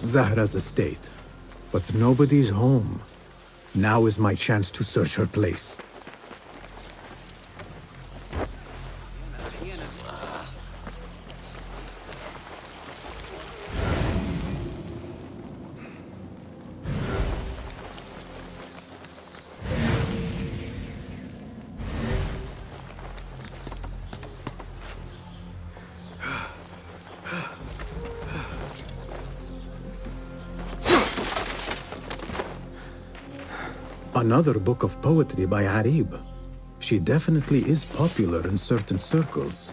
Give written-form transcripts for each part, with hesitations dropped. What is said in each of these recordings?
Zahra's estate. But nobody's home. Now is my chance to search her place. Another book of poetry by Arib. She definitely is popular in certain circles.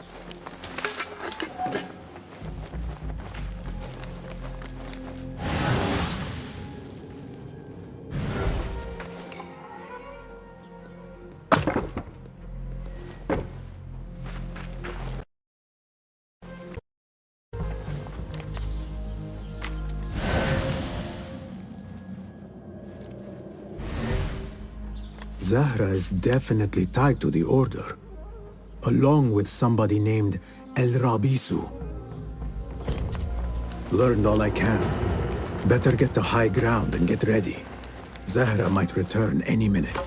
Zahra is definitely tied to the Order, along with somebody named El Rabisu. Learned all I can. Better get to high ground and get ready. Zahra might return any minute.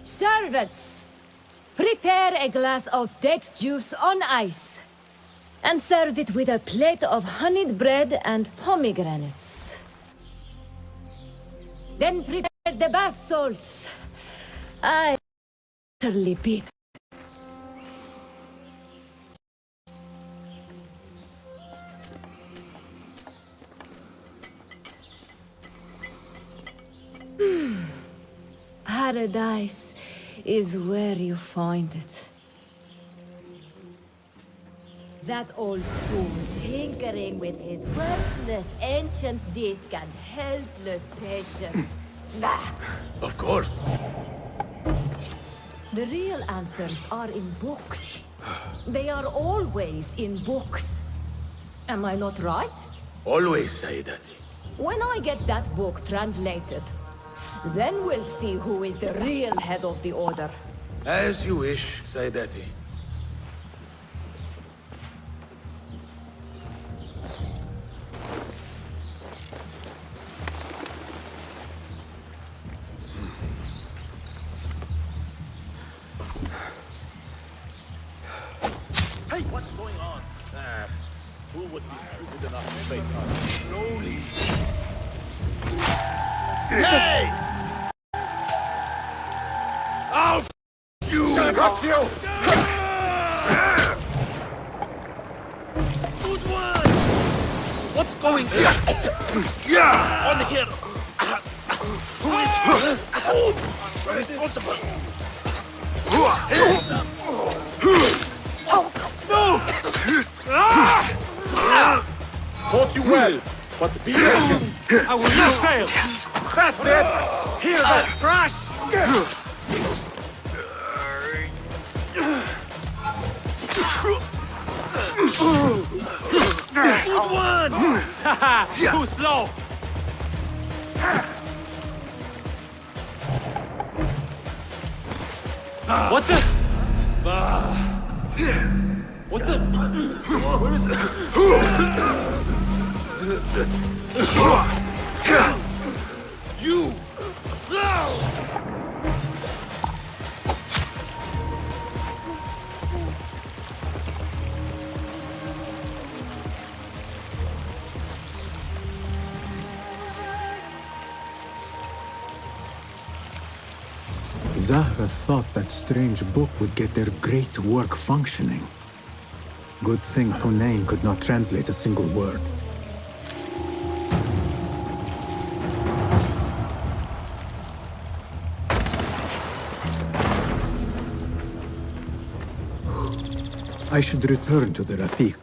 Servants, prepare a glass of date juice on ice, and serve it with a plate of honeyed bread and pomegranates. Then prepare the bath salts. I utterly beat. Paradise is where you find it. That old fool tinkering with his worthless ancient disc and helpless patience. Bah! Of course. The real answers are in books. They are always in books. Am I not right? Always say that. When I get that book translated, then we'll see who is the real head of the Order. As you wish, Saidati. Hey, what's going on? Who would be stupid enough to face us? Slowly. Hey! I'll you! Got you! Good one! What's going on? Yeah! On here! Who is responsible? No! Fought you well, but be patient. I will not fail! That's it! Hear that crash! Good one! Haha! Too slow! What the? What the? Where is it? You! Zahra thought that strange book would get their great work functioning. Good thing Hunain could not translate a single word. I should return to the Rafiq.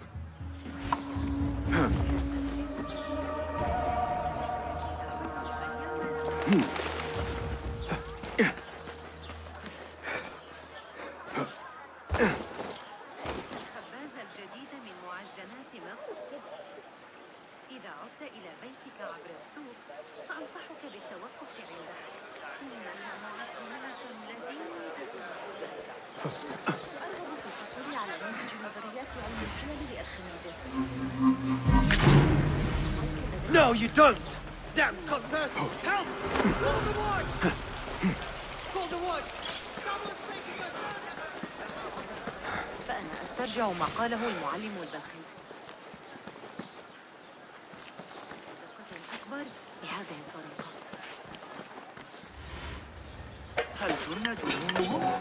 No, you don't! Damn con person! Help! Call the ward! Call the ward! Someone's making a... فأنا أسترجع ما قاله المعلم البلخي. الأكبر بهذه الطريقة. هل جن جنونهم؟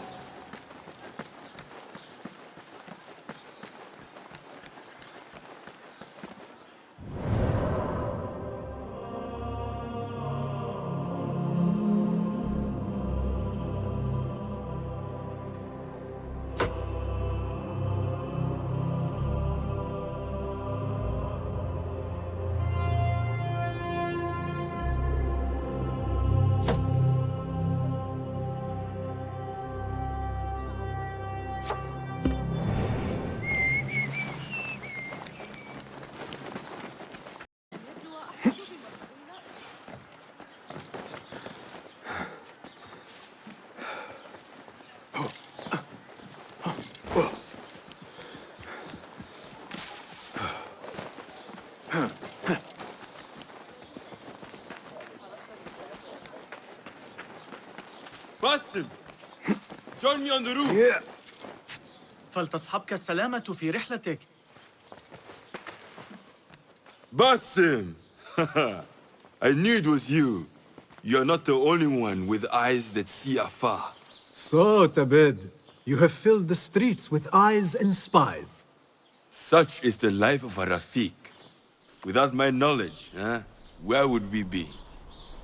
Basim! Join me on the roof! Yeah. فلتصحبك السلامة في رحلتك. Basim! I knew it was you. You're not the only one with eyes that see afar. So, Tabed, you have filled the streets with eyes and spies. Such is the life of a Rafiq. Without my knowledge, where would we be?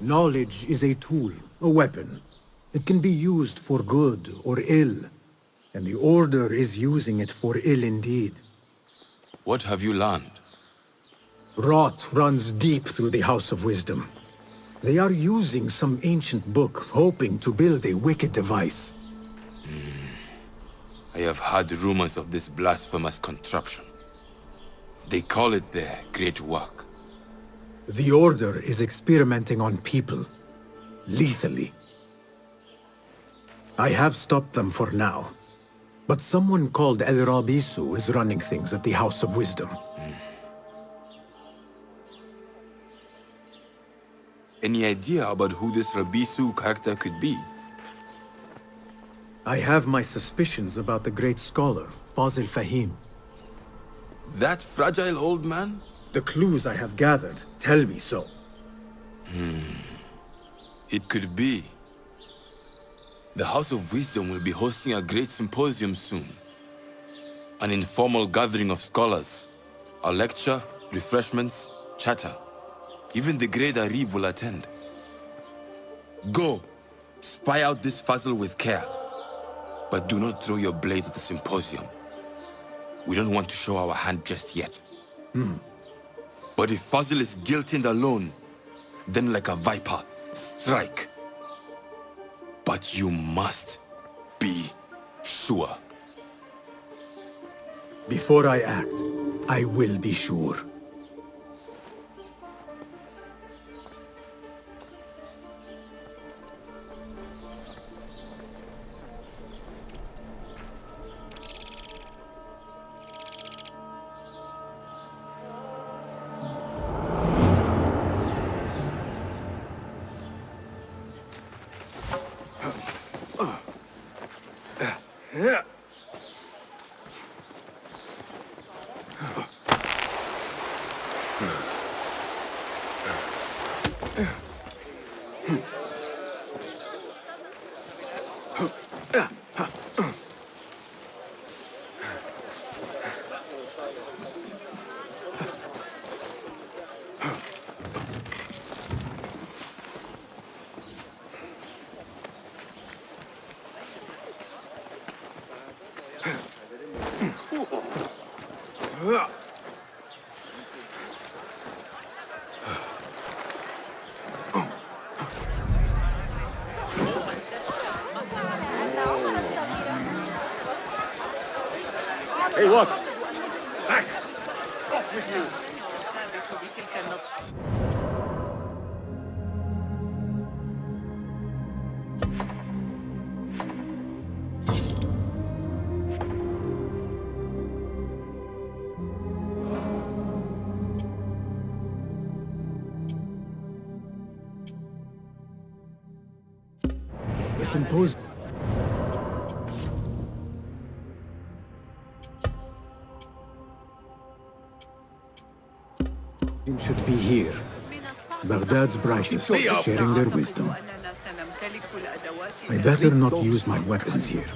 Knowledge is a tool, a weapon. It can be used for good or ill, and the Order is using it for ill indeed. What have you learned? Rot runs deep through the House of Wisdom. They are using some ancient book, hoping to build a wicked device. I have heard rumors of this blasphemous contraption. They call it their great work. The Order is experimenting on people, lethally. I have stopped them for now, but someone called El Rabisu is running things at the House of Wisdom. Any idea about who this Rabisu character could be? I have my suspicions about the great scholar, Fazil Fahim. That fragile old man? The clues I have gathered tell me so. It could be. The House of Wisdom will be hosting a great symposium soon. An informal gathering of scholars. A lecture, refreshments, chatter. Even the great Arib will attend. Go, spy out this puzzle with care. But do not throw your blade at the symposium. We don't want to show our hand just yet. But if Fazil is guilty and alone, then like a viper, strike. But you must be sure. Before I act, I will be sure. Hey, what? Back! Off with you! The symposium should be here. Baghdad's brightest, sharing their wisdom. I better not use my weapons here.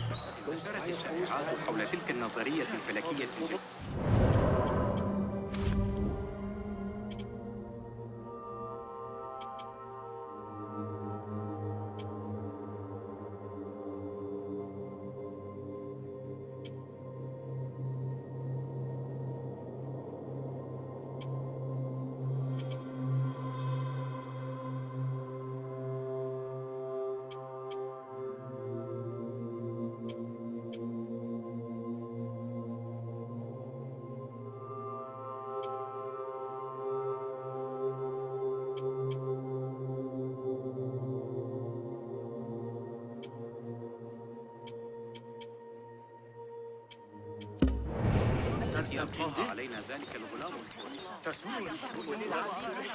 علينا ذلك الغلام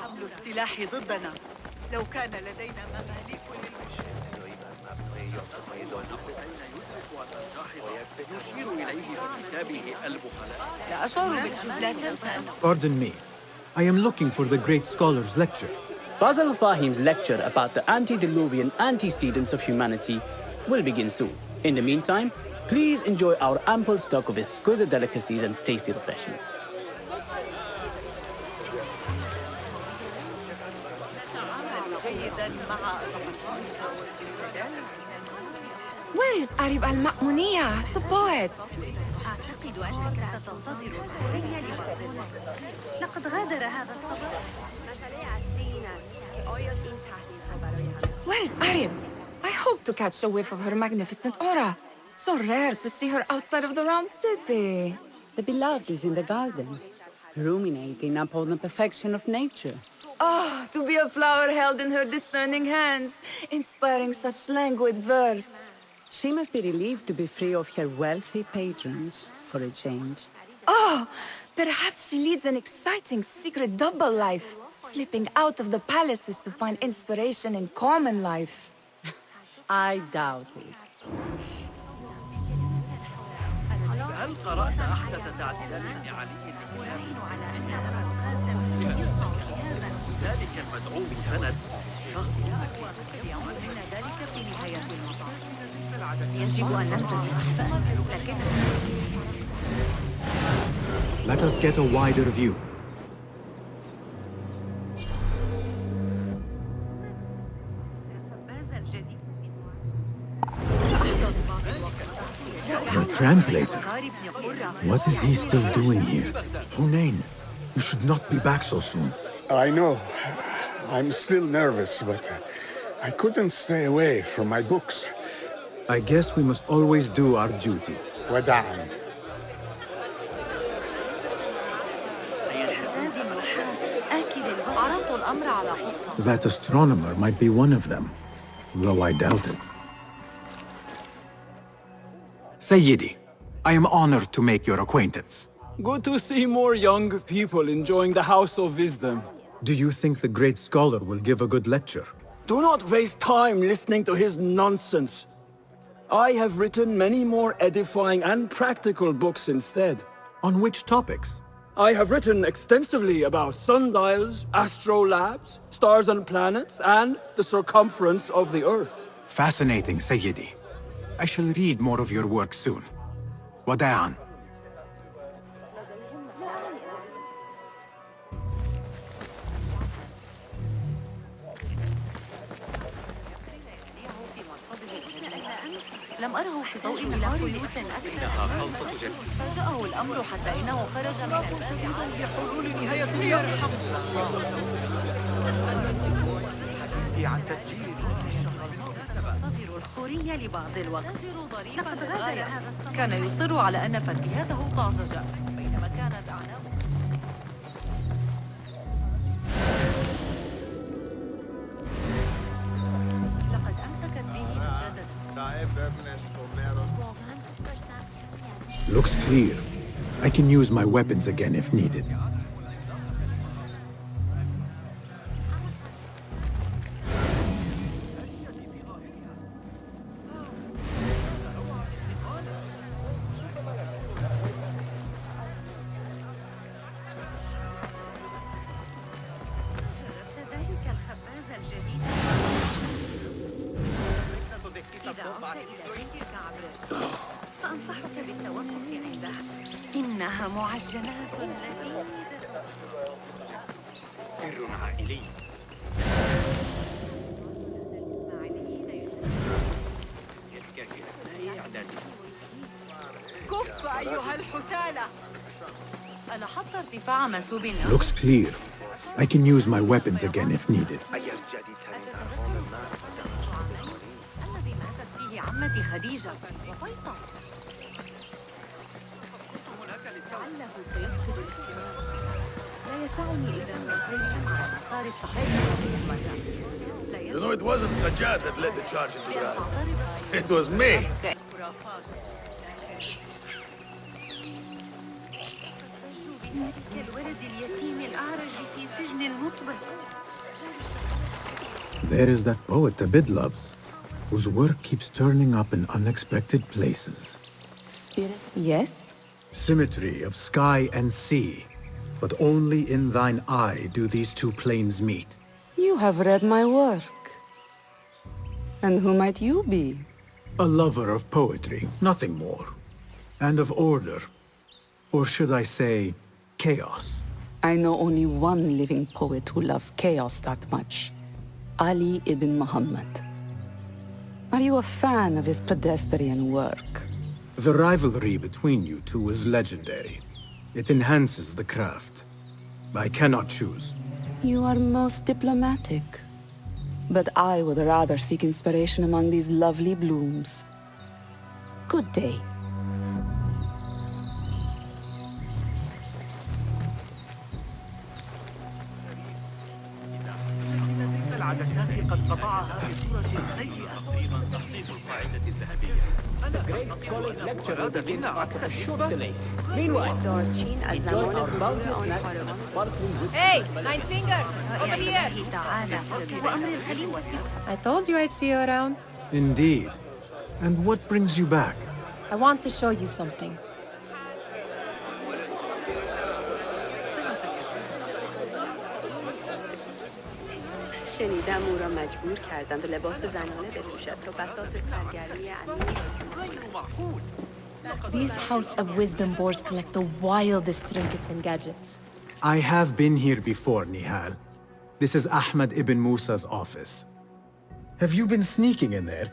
حمل السلاح ضدنا لو كان لدينا مماليك يشير إليه بكتابه البخلاء لا أشعر لا تنسى. Pardon me. I am looking for the great scholar's lecture. Basil Fahim's lecture about the antediluvian antecedents of humanity will begin soon. In the meantime, please enjoy our ample stock of exquisite delicacies and tasty refreshments. Where is Arib al-Ma'muniya, the poet? أعتقد أنك ستنتظر الحرية لبعض لقد غادر هذا الصباح. Where is Arib? I hope to catch a whiff of her magnificent aura. So rare to see her outside of the round city. The beloved is in the garden, ruminating upon the perfection of nature. Oh, to be a flower held in her discerning hands, inspiring such languid verse. She must be relieved to be free of her wealthy patrons for a change. Oh, perhaps she leads an exciting secret double life, slipping out of the palaces to find inspiration in common life. I doubt it. هل قرأت أحدث تعديلات علي ذلك المدعو سند ذلك في نهاية المطاف يجب أن ننتظر Let us get a wider view. The translator. What is he still doing here? Hunain, you should not be back so soon. I know. I'm still nervous, but I couldn't stay away from my books. I guess we must always do our duty. وداعاً. That astronomer might be one of them, though I doubt it. Sayyidi, I am honored to make your acquaintance. Good to see more young people enjoying the House of Wisdom. Do you think the great scholar will give a good lecture? Do not waste time listening to his nonsense. I have written many more edifying and practical books instead. On which topics? I have written extensively about sundials, astrolabes, stars and planets, and the circumference of the Earth. Fascinating, Sayyidi. I shall read more of your work soon. وداعاً. لم أره في ضوء إلى خيوط أكثر. فاجأه الأمر حتى إنه خرج من الباب لحلول نهاية اليوم. عن تسجيل انتظروا الخورية لبعض الوقت. لقد غادر هذا الصباح. كان يصر على أن فتياته طازجة بينما كانت أعناقه. لقد أمسكت به مجددا. Looks clear. I can use my weapons again if needed. فأنصحك بالتوقف عندها. إنها معجنات لذيذة. سر عائلي. كف أيها الحثالة. ألاحظت ارتفاع منسوب النار؟ Looks clear. I can use my weapons again if needed. الذي ماتت فيه عمتي خديجة وفيصل. لعله سيدخل الاهتمام. لا يسعني إلا أن أسلم على مسار الصحيح. You know, it wasn't Sajjad that led the charge into Mirage. It was me. الولد اليتيم الأعرج في سجن المطبخ. There is that poet Abid loves, whose work keeps turning up in unexpected places. Spirit? Yes? Symmetry of sky and sea, but only in thine eye do these two planes meet. You have read my work. And who might you be? A lover of poetry, nothing more. And of order. Or should I say, chaos. I know only one living poet who loves chaos that much. Ali ibn Muhammad. Are you a fan of his pedestrian work? The rivalry between you two is legendary. It enhances the craft. I cannot choose. You are most diplomatic. But I would rather seek inspiration among these lovely blooms. Good day. العدسات قد قطعها بصورة سيئة. تحقيق القاعدة الذهبية. Great scholars lecture will أراد begin منا عكس after a short النسبة. delay. Meanwhile, enjoy our bounteous snacks and sparkling with Hey, Nine Fingers! Over here! تعالى وأمر الخليفة. I told you I'd see you around. Indeed. And what brings you back? I want to show you something. شنیدم او را مجبور کردند لباس زنانه بپوشد تا بساط سرگرمی These House of Wisdom boars collect the wildest trinkets and gadgets. I have been here before, Nihal. This is Ahmed ibn Musa's office. Have you been sneaking in there?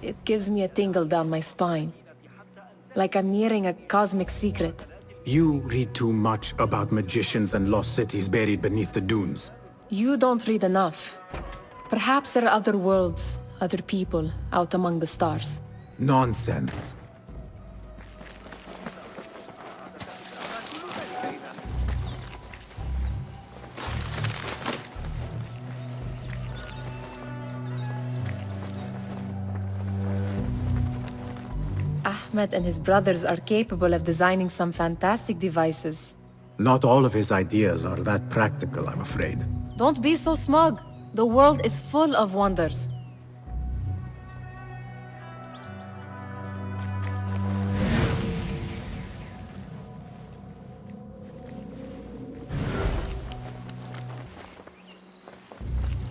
It gives me a tingle down my spine. Like I'm nearing a cosmic secret. You read too much about magicians and lost cities buried beneath the dunes. You don't read enough. Perhaps there are other worlds, other people, out among the stars. Nonsense. Ahmed and his brothers are capable of designing some fantastic devices. Not all of his ideas are that practical, I'm afraid. Don't be so smug. The world is full of wonders.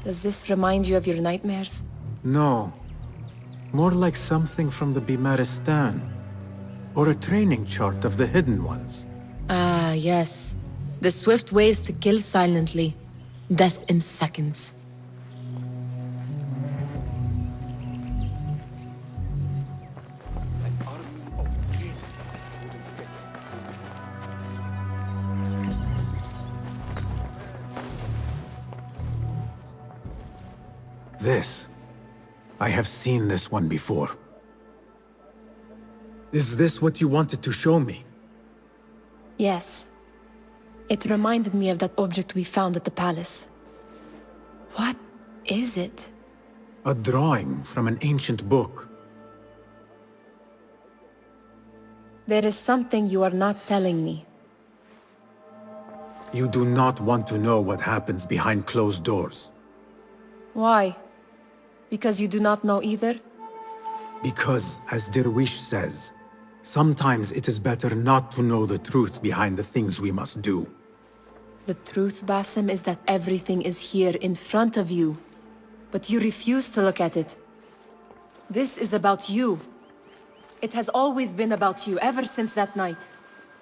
Does this remind you of your nightmares? No. More like something from the Bimaristan. Or a training chart of the Hidden Ones. Ah, yes. The swift ways to kill silently. Death in seconds. This. I have seen this one before. Is this what you wanted to show me? Yes. It reminded me of that object we found at the palace. What is it? A drawing from an ancient book. There is something you are not telling me. You do not want to know what happens behind closed doors. Why? Because you do not know either? Because, as Derwish says, sometimes it is better not to know the truth behind the things we must do. The truth, Basim, is that everything is here in front of you. But you refuse to look at it. This is about you. It has always been about you, ever since that night.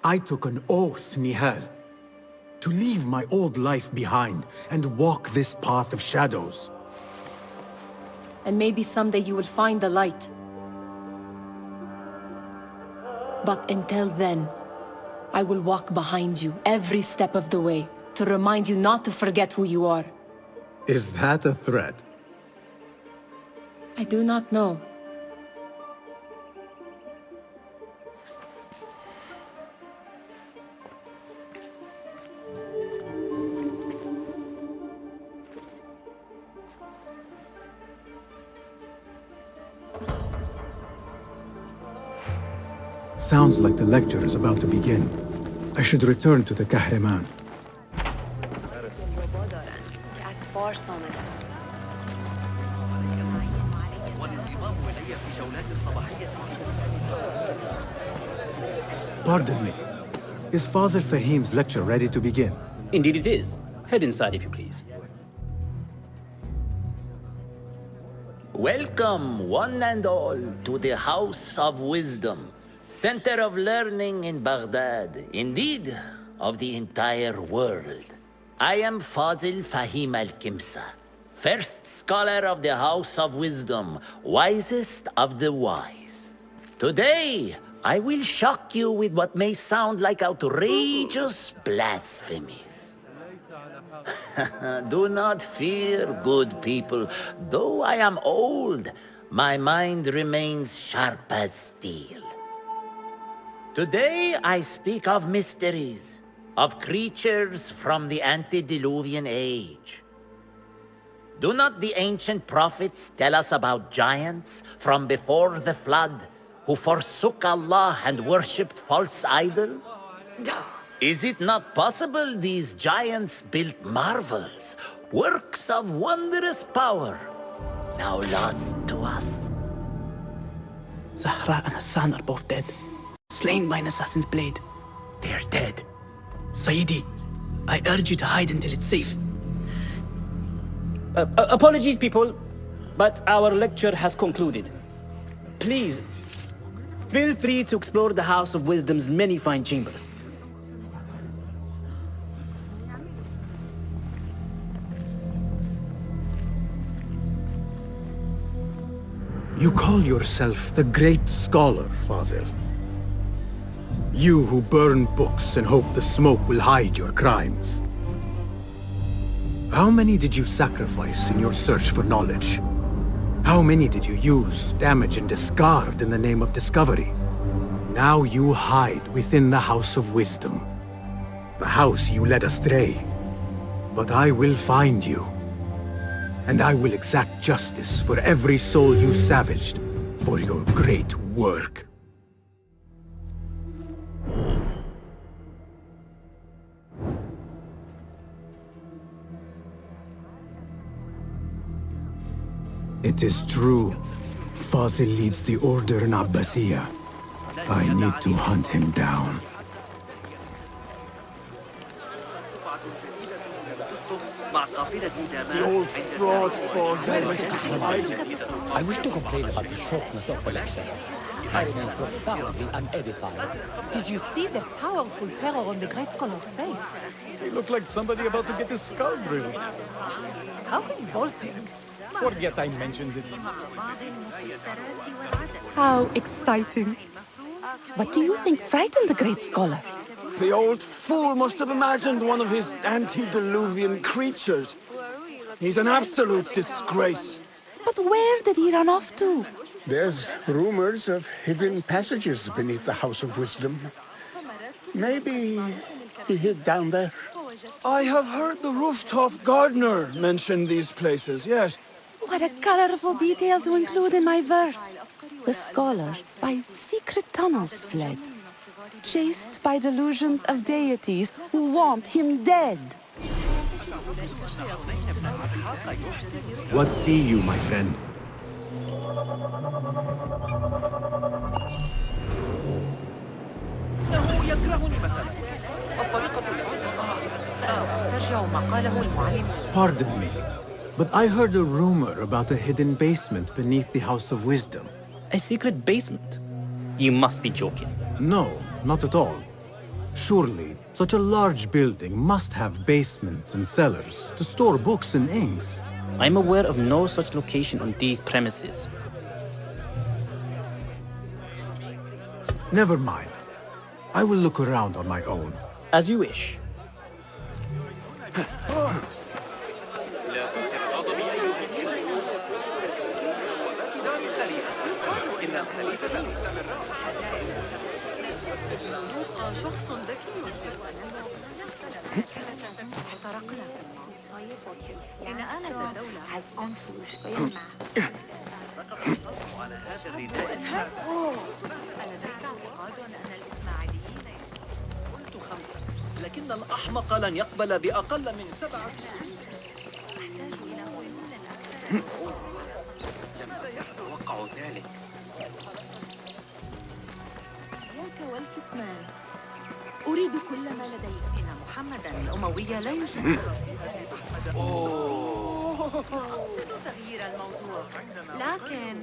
I took an oath, Nihal, to leave my old life behind and walk this path of shadows. And maybe someday you will find the light. But until then, I will walk behind you every step of the way to remind you not to forget who you are. Is that a threat? I do not know. Sounds like the lecture is about to begin. I should return to the Kahraman. Pardon me. Is Fazil Fahim's lecture ready to begin? Indeed it is. Head inside if you please. Welcome, one and all, to the House of Wisdom, center of learning in Baghdad, indeed, of the entire world. I am Fazil Fahim al-Kimsa, first scholar of the House of Wisdom, wisest of the wise. Today, I will shock you with what may sound like outrageous blasphemies. Do not fear, good people. Though I am old, my mind remains sharp as steel. Today I speak of mysteries, of creatures from the antediluvian age. Do not the ancient prophets tell us about giants from before the flood who forsook Allah and worshipped false idols? Is it not possible these giants built marvels, works of wondrous power, now lost to us? Zahra and Hassan are both dead, slain by an assassin's blade. They're dead. Sayyidi, I urge you to hide until it's safe. Apologies, people, but our lecture has concluded. Please, feel free to explore the House of Wisdom's many fine chambers. You call yourself the great scholar, Fazil. You who burn books and hope the smoke will hide your crimes. How many did you sacrifice in your search for knowledge? How many did you use, damage, and discard in the name of discovery? Now you hide within the House of Wisdom. The house you led astray. But I will find you. And I will exact justice for every soul you savaged for your great work. It is true. Fazil leads the order in Abbasiyah. I need to hunt him down. The old fraud falls I wish to complain about the shortness of the lecture. I remain profoundly unedified. Did you see the powerful terror on the great scholar's face? He looked like somebody about to get his skull drilled. How revolting. Forget I mentioned it. How exciting. What do you think frightened the great scholar? The old fool must have imagined one of his antediluvian creatures. He's an absolute disgrace. But where did he run off to? There's rumors of hidden passages beneath the House of Wisdom. Maybe he hid down there. I have heard the rooftop gardener mention these places, yes. What a colorful detail to include in my verse. The scholar by secret tunnels fled, chased by delusions of deities who want him dead. What see you, my friend? Pardon me, but I heard a rumor about a hidden basement beneath the House of Wisdom. A secret basement? You must be joking. No, not at all. Surely, such a large building must have basements and cellars to store books and inks. I'm aware of no such location on these premises. Never mind. I will look around on my own. As you wish. لكن الأحمق لن يقبل بأقل من 7. لماذا يتوقع ذلك؟ إياك والكتمان. أريد كل ما لديك. إن محمدا الأموي لا يشكر. أقصد تغيير الموضوع. لكن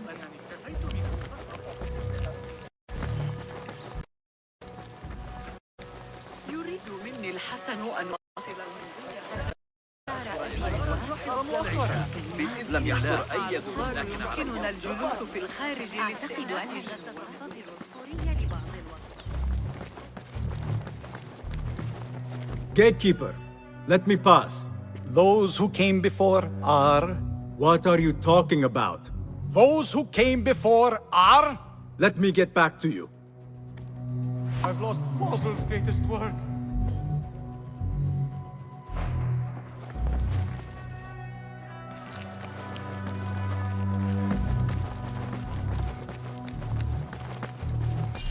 يريد مني الحسن أن أصل لم يحضر أي زوار. يمكننا الجلوس في الخارج. أعتقد أنني سأنتظر السورية لبعض الوقت. Gatekeeper, let me pass. Those who came before are... What are you talking about? Those who came before are... Let me get back to you. I've lost Fossil's greatest work.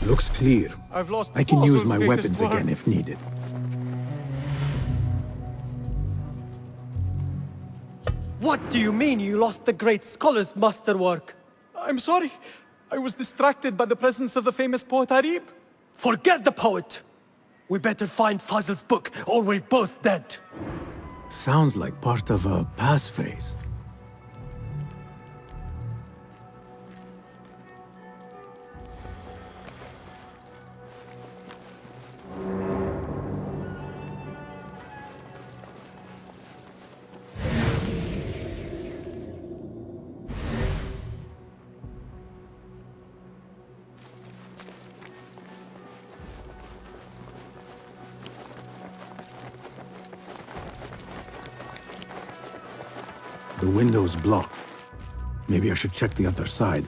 Looks clear. I've lost I can use Fossil's my greatest weapons work. again if needed. What do you mean you lost the great scholar's masterwork? I'm sorry. I was distracted by the presence of the famous poet Arib. Forget the poet! We better find Fazl's book, or we're both dead. Sounds like part of a passphrase. The window's blocked. Maybe I should check the other side.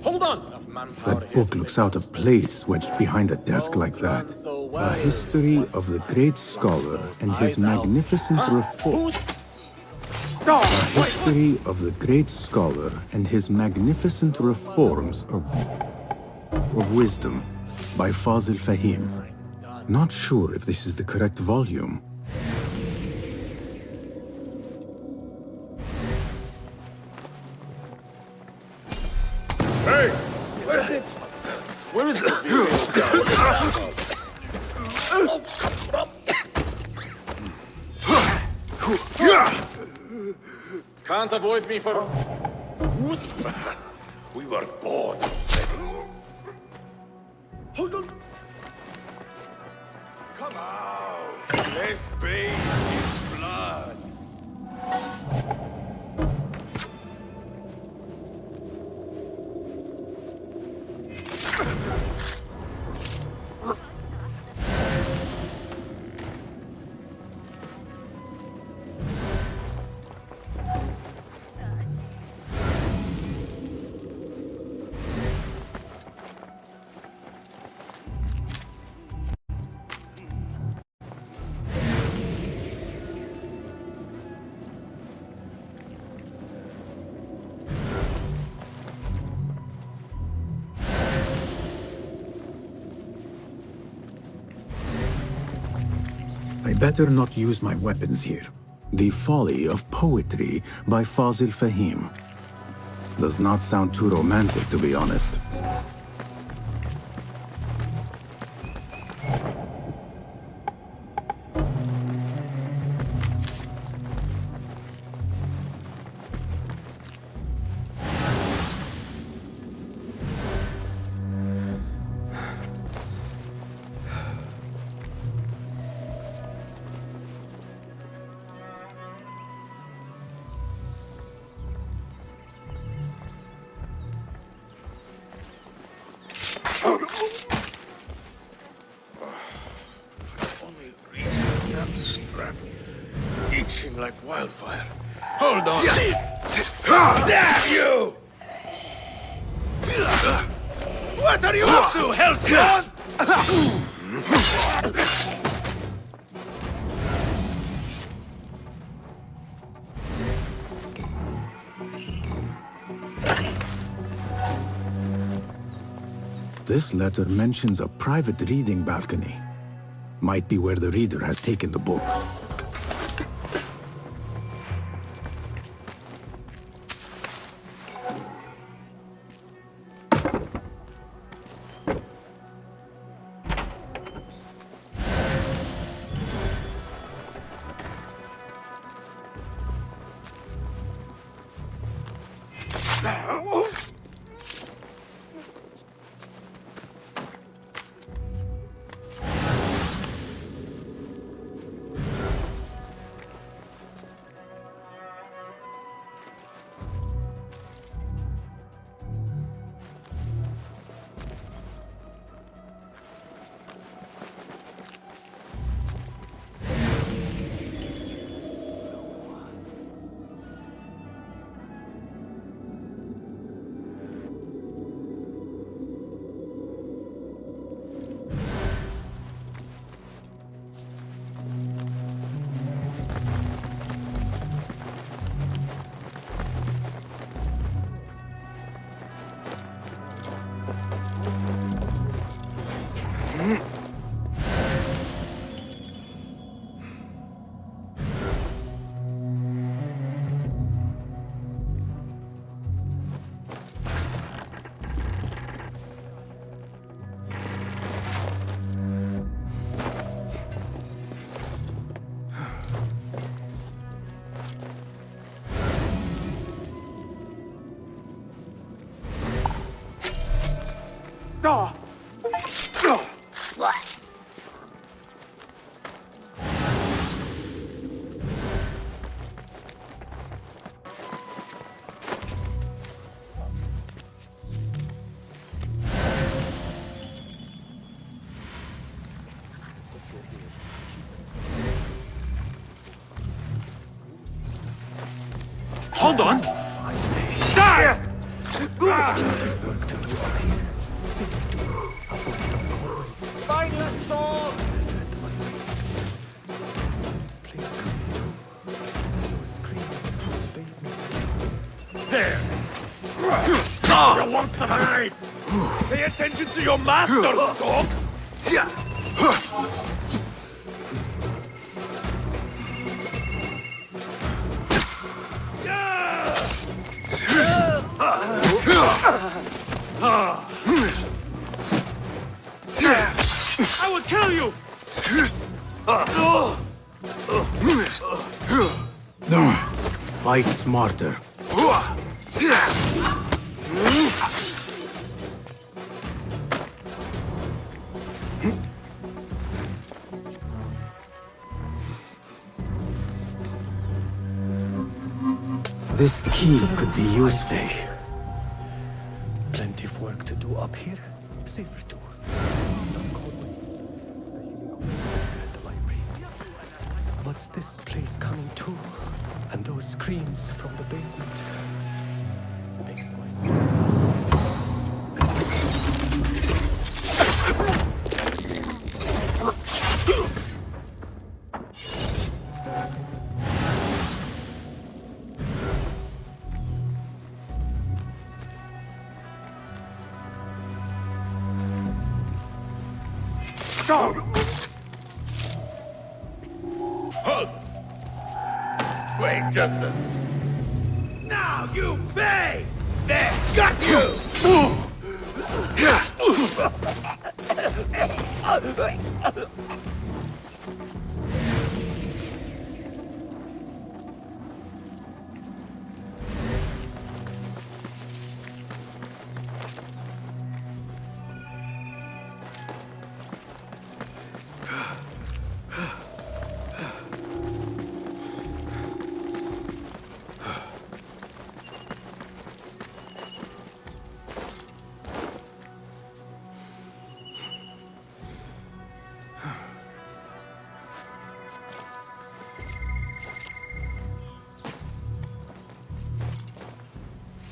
Hold on! That book looks out of place wedged behind a desk like that. A history of the great scholar and his magnificent reform. A history of the great scholar and his magnificent reforms of wisdom by Fazil Fahim. Not sure if this is the correct volume. Hey! Where is it? Can't avoid me for... We were born. Hold on. Come out. Let's bathe in blood. I better not use my weapons here. The Folly of Poetry by Fazil Fahim. Does not sound too romantic, to be honest. Itching like wildfire. Hold on. Damn you! What are you up to, Hellspawn? This letter mentions a private reading balcony. Might be where the reader has taken the book. Hold on! There! You won't survive! Pay attention to your master, dog! I will kill you! Fight smarter. This key could be useful. Plenty of work to do up here. Safer too. The library. What's this place coming to? And those screams from the basement. Makes noise. Stop! Hold! Wait just a... Now you pay! There, got you!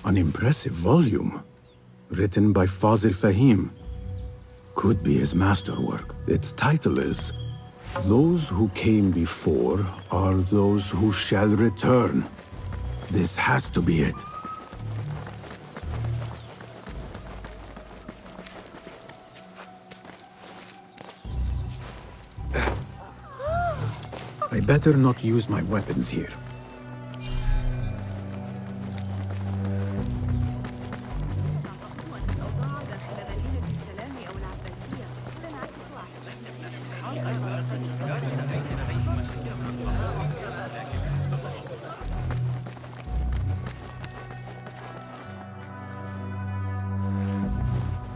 An impressive volume, written by Fazil Fahim. Could be his masterwork. Its title is, Those Who Came Before Are Those Who Shall Return. This has to be it. I better not use my weapons here.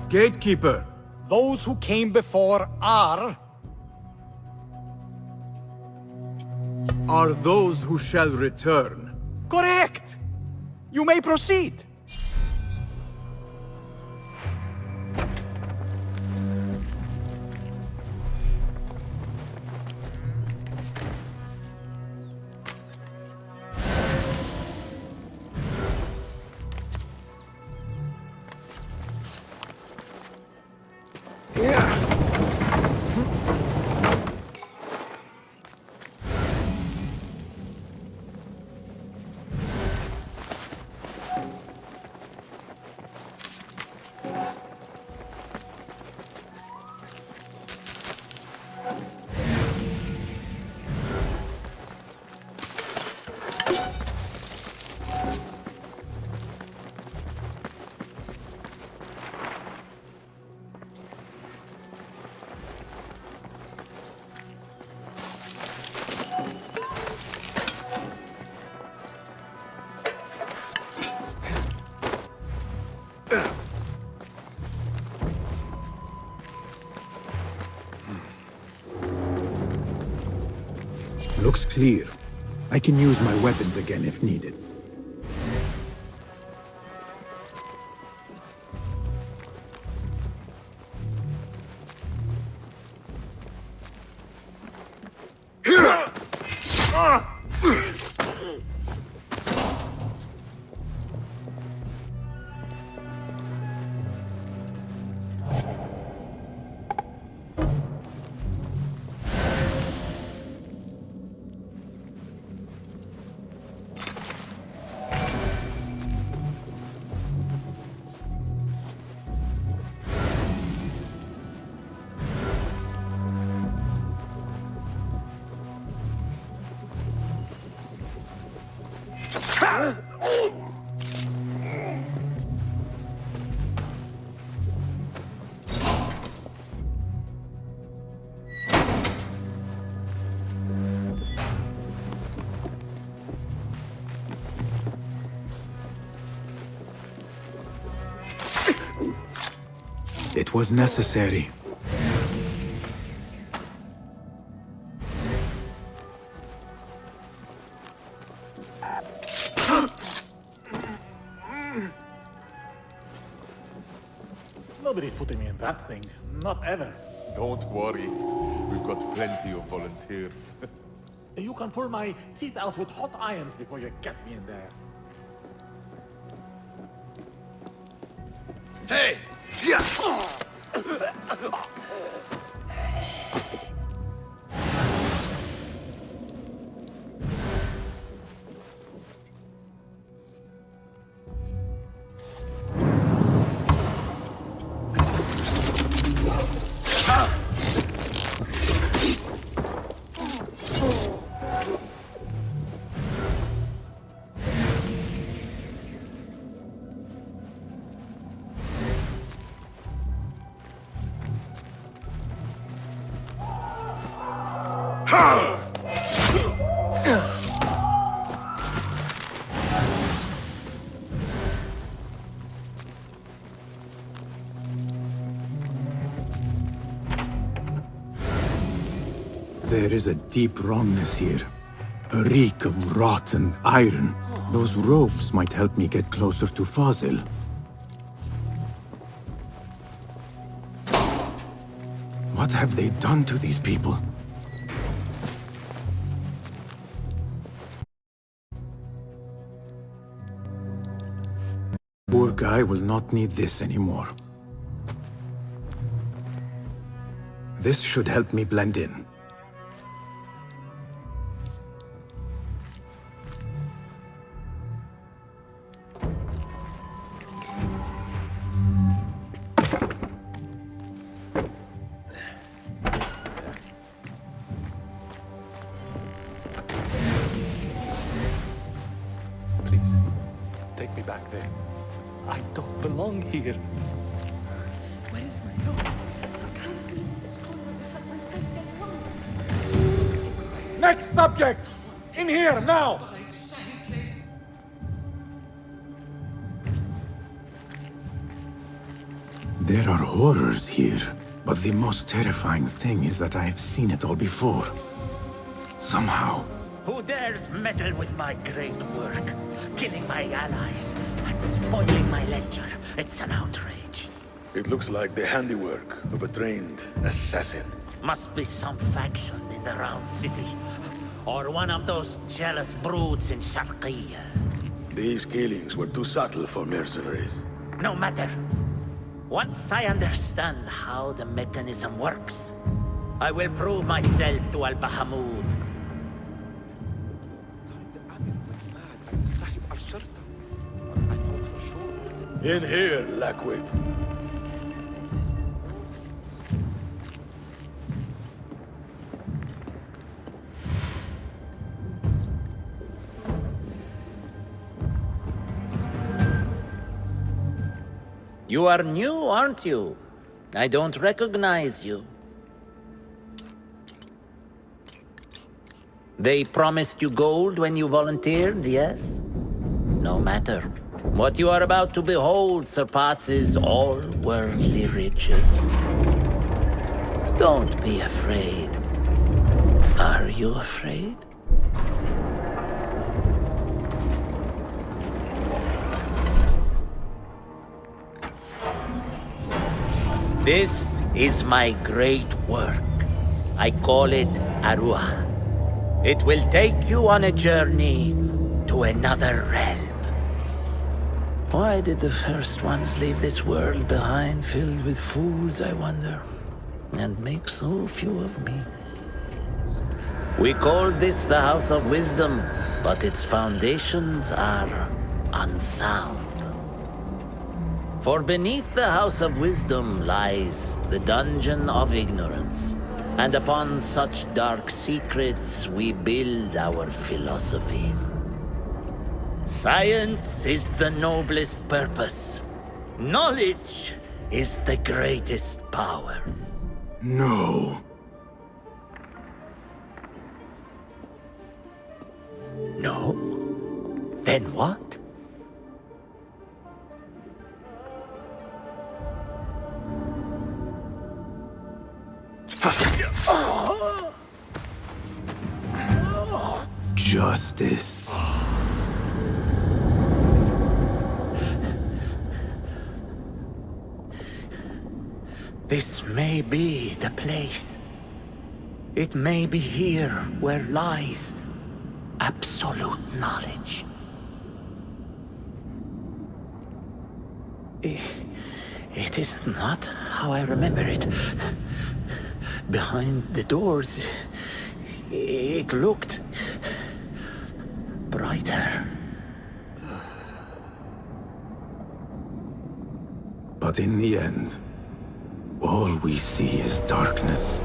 Gatekeeper! Those who came before are those who shall return. correct! You may proceed. Looks clear. I can use my weapons again if needed. It was necessary. Nobody's putting me in that thing. Not ever. Don't worry. We've got plenty of volunteers. You can pull my teeth out with hot irons before you get me in there. Hey! There is a deep wrongness here. A reek of rot and iron. Those ropes might help me get closer to Fazil. What have they done to these people? Poor guy will not need this anymore. This should help me blend in. Take me back there. I don't belong here. Where is my room? Next subject! In here, now! There are horrors here, but the most terrifying thing is that I have seen it all before. Somehow. Who dares meddle with my great work? Killing my allies and spoiling my lecture. It's an outrage. It looks like the handiwork of a trained assassin. Must be some faction in the Round City. Or one of those jealous broods in Sharqiyya. These killings were too subtle for mercenaries. No matter. Once I understand how the mechanism works, I will prove myself to Al-Bahamud. In here, Lackwit. You are new, aren't you? I don't recognize you. They promised you gold when you volunteered, yes? No matter. What you are about to behold surpasses all worldly riches. Don't be afraid. Are you afraid? This is my great work. I call it Arwah. It will take you on a journey to another realm. Why did the first ones leave this world behind, filled with fools, I wonder, and make so few of me? We called this the House of Wisdom, but its foundations are unsound. For beneath the House of Wisdom lies the Dungeon of Ignorance, and upon such dark secrets we build our philosophies. Science is the noblest purpose. Knowledge is the greatest power. No. No? Then what? Justice. This may be the place. It may be here where lies absolute knowledge. It is not how I remember it. Behind the doors, it looked brighter. But in the end, all we see is darkness.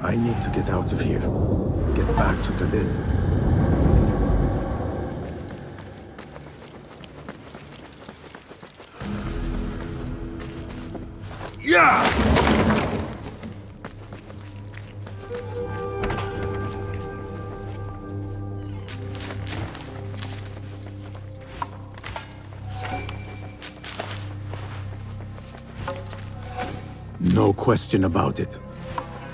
I need to get out of here. Get back to the inn. Yeah! No question about it.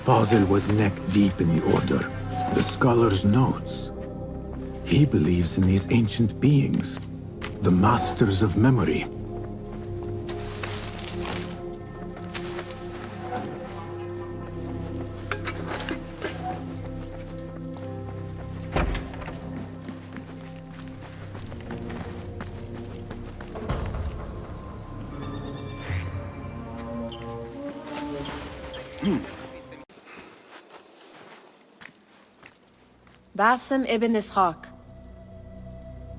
Fazil was neck-deep in the Order. The scholar's notes. He believes in these ancient beings, the masters of memory. Basim ibn Ishaq.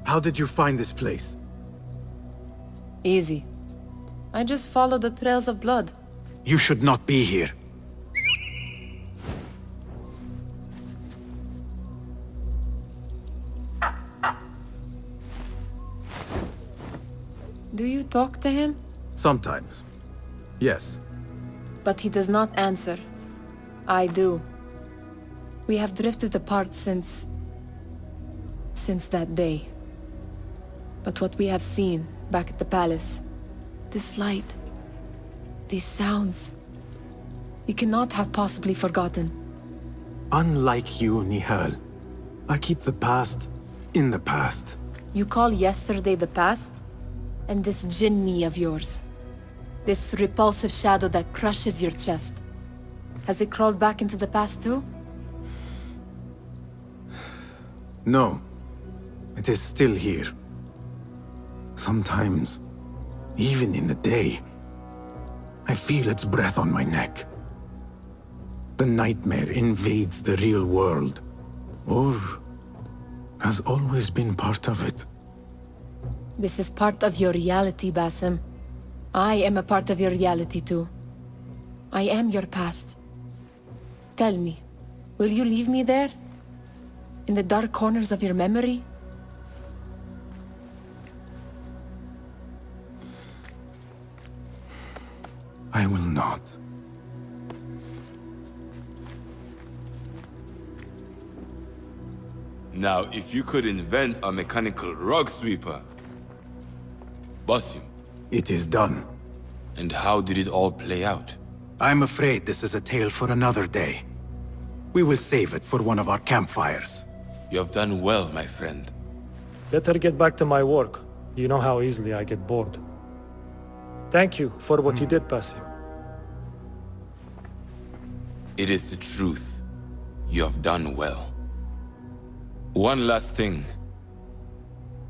How did you find this place? Easy. I just followed the trails of blood. You should not be here. Do you talk to him? Sometimes. Yes. But he does not answer. I do. We have drifted apart since that day. But what we have seen back at the palace, this light, these sounds, you cannot have possibly forgotten. Unlike you, Nihal, I keep the past in the past. You call yesterday the past? And this jinni of yours, this repulsive shadow that crushes your chest, has it crawled back into the past too? No. It is still here. Sometimes, even in the day, I feel its breath on my neck. The nightmare invades the real world, or has always been part of it. This is part of your reality, Basim. I am a part of your reality too. I am your past. Tell me, will you leave me there? In the dark corners of your memory? I will not. Now, if you could invent a mechanical rug sweeper, Basim. It is done. And how did it all play out? I'm afraid this is a tale for another day. We will save it for one of our campfires. You have done well, my friend. Better get back to my work. You know how easily I get bored. Thank you for what you did, Basim. It is the truth. You have done well. One last thing.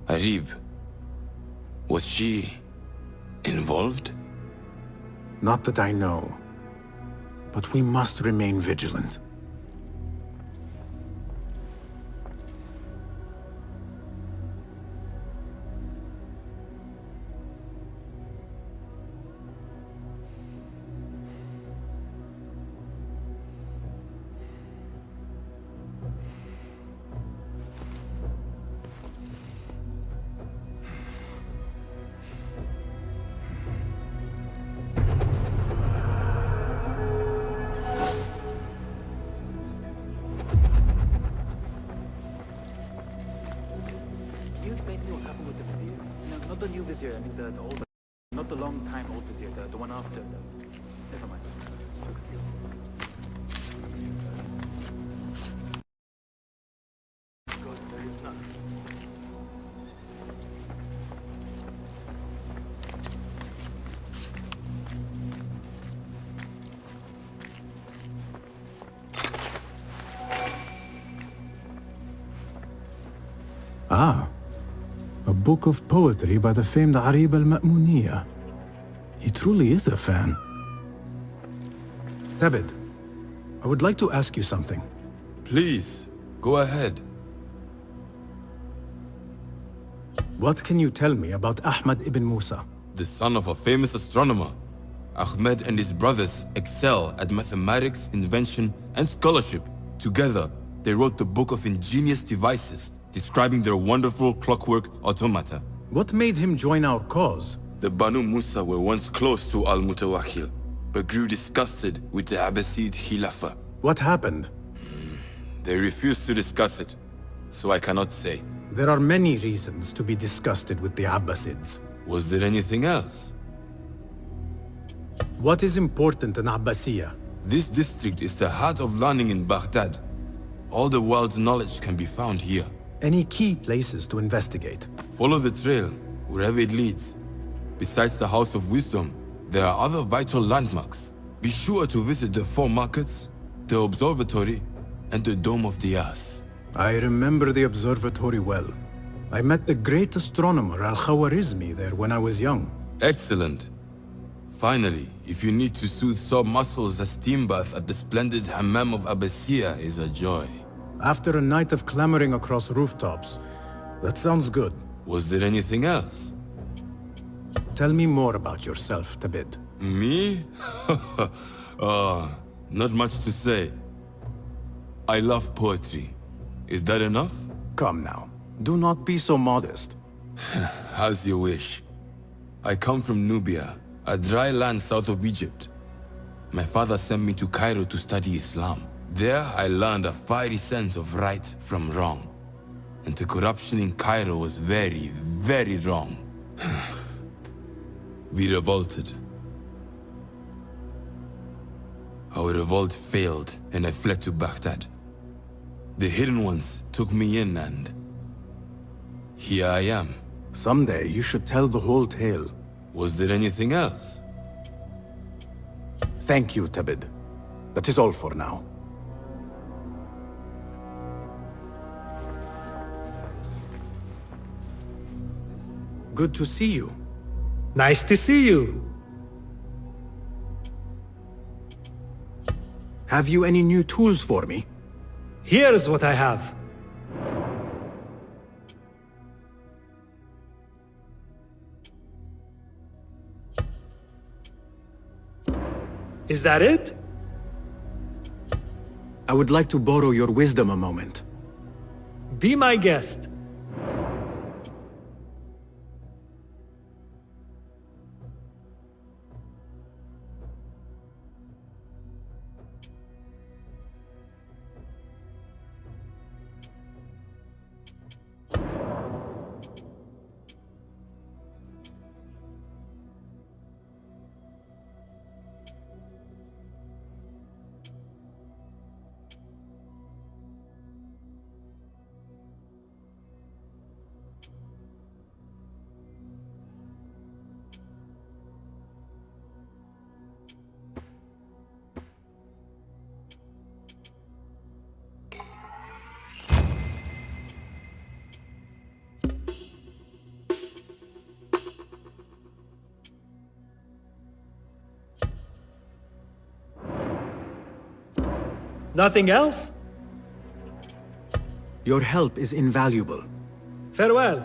Arib, was she involved? Not that I know. But we must remain vigilant. new vizier, I mean the old, not the long time old vizier, the one after. Never mind. Ah, a book of poetry by the famed Arib al-Ma'muniyya. He truly is a fan. Tabid, I would like to ask you something. Please, go ahead. What can you tell me about Ahmad ibn Musa? The son of a famous astronomer. Ahmed and his brothers excel at mathematics, invention, and scholarship. Together, they wrote the book of ingenious devices describing their wonderful clockwork automata. What made him join our cause? The Banu Musa were once close to Al-Mutawakkil, but grew disgusted with the Abbasid Khilafah. What happened? They refused to discuss it, so I cannot say. There are many reasons to be disgusted with the Abbasids. Was there anything else? What is important in Abbasiyya? This district is the heart of learning in Baghdad. All the world's knowledge can be found here. Any key places to investigate? Follow the trail, wherever it leads. Besides the House of Wisdom, there are other vital landmarks. Be sure to visit the 4 markets, the observatory, and the Dome of the Ass. I remember the observatory well. I met the great astronomer Al-Khawarizmi there when I was young. Excellent. Finally, if you need to soothe sore muscles, a steam bath at the splendid Hammam of Abbasiyya is a joy. After a night of clambering across rooftops, that sounds good. Was there anything else? Tell me more about yourself, Tabid. Me? Not much to say. I love poetry. Is that enough? Come now. Do not be so modest. As you wish. I come from Nubia, a dry land south of Egypt. My father sent me to Cairo to study Islam. There I learned a fiery sense of right from wrong. And the corruption in Cairo was very, very wrong. We revolted. Our revolt failed and I fled to Baghdad. The hidden ones took me in and here I am. Someday you should tell the whole tale. Was there anything else? Thank you, Tabid. That is all for now. Good to see you. Nice to see you. Have you any new tools for me? Here's what I have. Is that it? I would like to borrow your wisdom a moment. Be my guest. Nothing else? Your help is invaluable. Farewell.